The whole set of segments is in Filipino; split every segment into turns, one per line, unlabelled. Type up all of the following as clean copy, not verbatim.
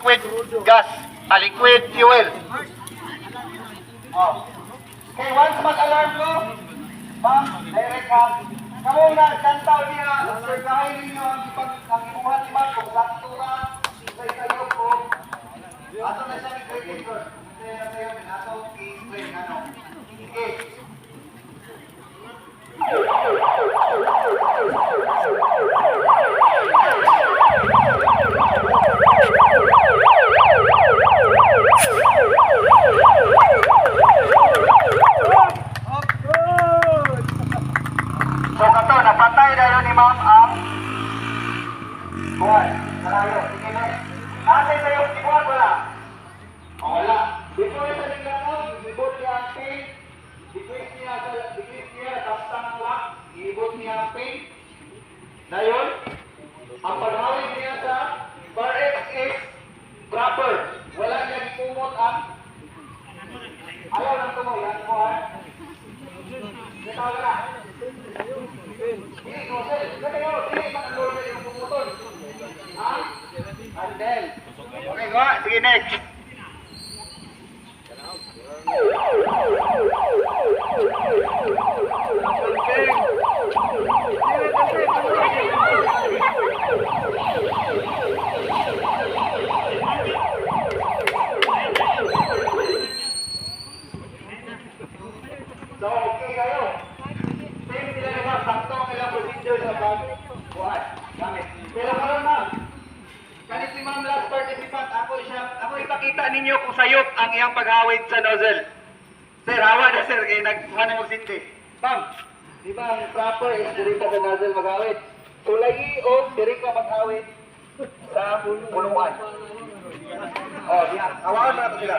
liquid gas, liquid fuel. Oh. Okay, once mag-alarm ko, ma'am, direct ka. Kamu na, kantaw niya, sergahin ninyo ang ibuhat ni ma'am, kung sakto ka, isay kayo po. Ato na siya ni Creator. Isay na kayo, ato, i-spray, ano. Okay. So kato, napatay na yun ni ma'am ang buwan. Kalayo, sige na. Nasay na yung buwan, wala. O wala. Dito yung sa lingano, ibot niya ang pain. Decrease niya, tapos ang lock. Ibot niya ang pain. Na yun, ang paghawig niya sa bar X is proper. Wala niya ipumot ang ayaw lang tumoy. Yan po ha. Ito na. Hindi, Rosel. Hindi, makagorder yung pumutol. Ha? Andel. Okay, go. Sige, next. So, okay kayo. Same sila naman, sakto ang ilang procedure sa pag-buhat. Gamit. Pero karon ma'am, kanit si ma'am last participant, ako ipakita ninyo kung sayop ang iyang paghawid sa nozzle. Sir, hawa na sir, kaya nagkuha na magsindi. Ma'am, di ba ang proper is diri ka sa nozzle maghawid? Tulayi o diri ka maghawid sa puluan. Oh, diyan. Hawakan na ito sila.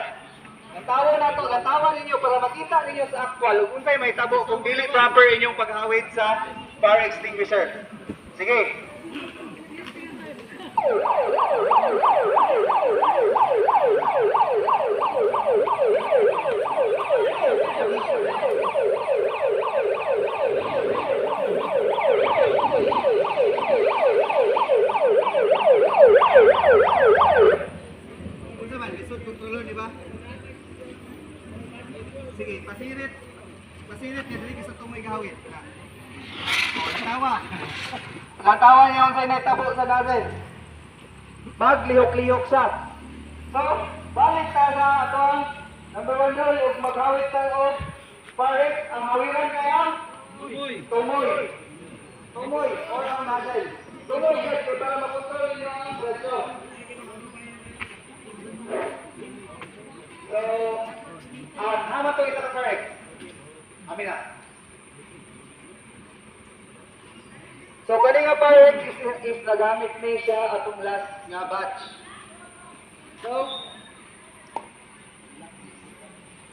Lantawan ninyo para makita ninyo sa actual kung kayo may tabo kung dili proper inyong paghawid sa fire extinguisher. Sige. Lisod kontrolor, di ba? Sige, pasirit niya dili sa tumoy gawin. Lantawa niya ang sa tabo sa nozzle. Maglihok-lihok siya. So, balik ta sa atong number 1 rule ug maghawid ta og parek ang hawiran kaya tumoy or ang nozzle. Tumoy guys, para makontrol niyo ang presyo. So, tama to ito correct. Amin na. So, kani nga parang is nagamit ni siya atong last nga batch. So,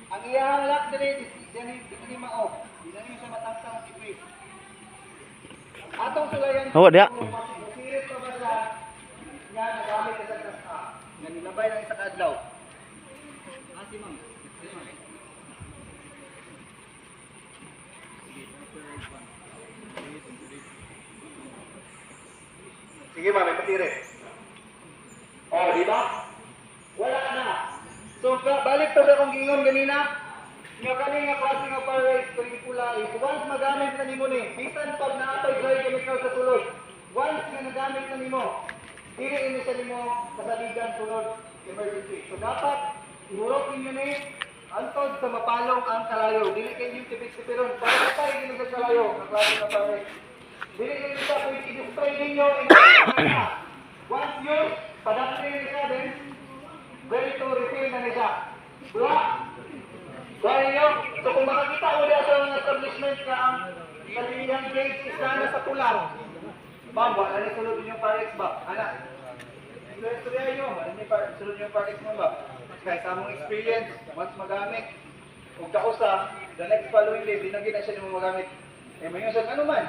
ang iyang lock dili dili mao. Dili siya matangtang ang tipis. Atong sulayan.
Oh, dia.
Sirit pa ba sa nga nagamit sa kasa. Nga nilabay ng isa kadlaw. Si ma'am. Sige ma'am, may patire. Oh, di ba? Wala na. So, balik to sa kong gingon ganina. Nga kanina klase nga parade, pelikula, once magamit na nimo ni, bisan pag naapay dry chemical sa sulod, once nga nagamit na nimo, dili ini sa nimo kasaligan sulod emergency. So, dapat ihurot ninyo ni antod sa mapalong ang kalayo. Dili kayo yung tipis-tipiron. Para tayo din sa kalayo. Ang klase na parade. Dili kayo sa pwede i-display ninyo. Once yun, padakrin niya din, ready to refill na niya. Diba? Dahil nyo, so kung makakita mo diya sa mga establishment na ang kalihang gauge is na sa tulang. Ma'am, wala na sulod yung Parex ba? Anak, istorya nyo, wala na sulod yung Parex mo ba? Kaya sa mong experience, once magamit, kung kausa, the next following day, binagin na siya mo magamit. Eh, may yung ano man,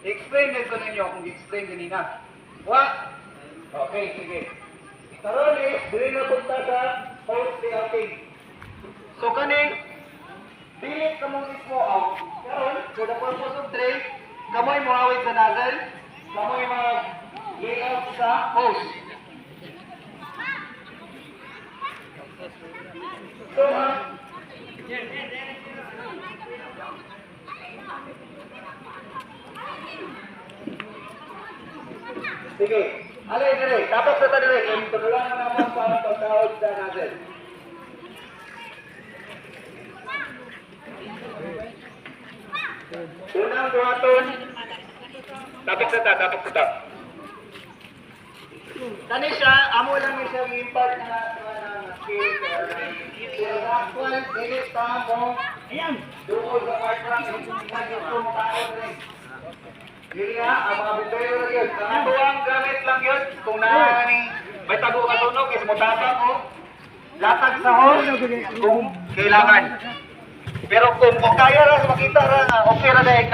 i-explain nito ninyo kung i-explain kanina. What? Okay, sige. Karoon is, dili na punta sa post-layout. So, kaning, pilit ka mong ismo out. Karoon, for the purpose of trade, kamoy mo awit sa nozzle, kamoy mag-layout sa hose. So, sige. Alay, dire. Tapos sa dire. Kaya turulan mo naman sa pagkawag sa natin. Unang buhaton. Tapos sa ta. Kani siya, amo lang ni siya impact na skill. Actual, dili ta mo. Ayan. Doon sa part ng gusto mo kaon rin. Dili ha, ang mga bumbero na yun. Ang buwang gamit lang yun. Kung nani, may tago ka tunog, is mo tapang mo. Latag sa hose, kung kailangan. Pero kung kaya ra makita ra, okay ra dahil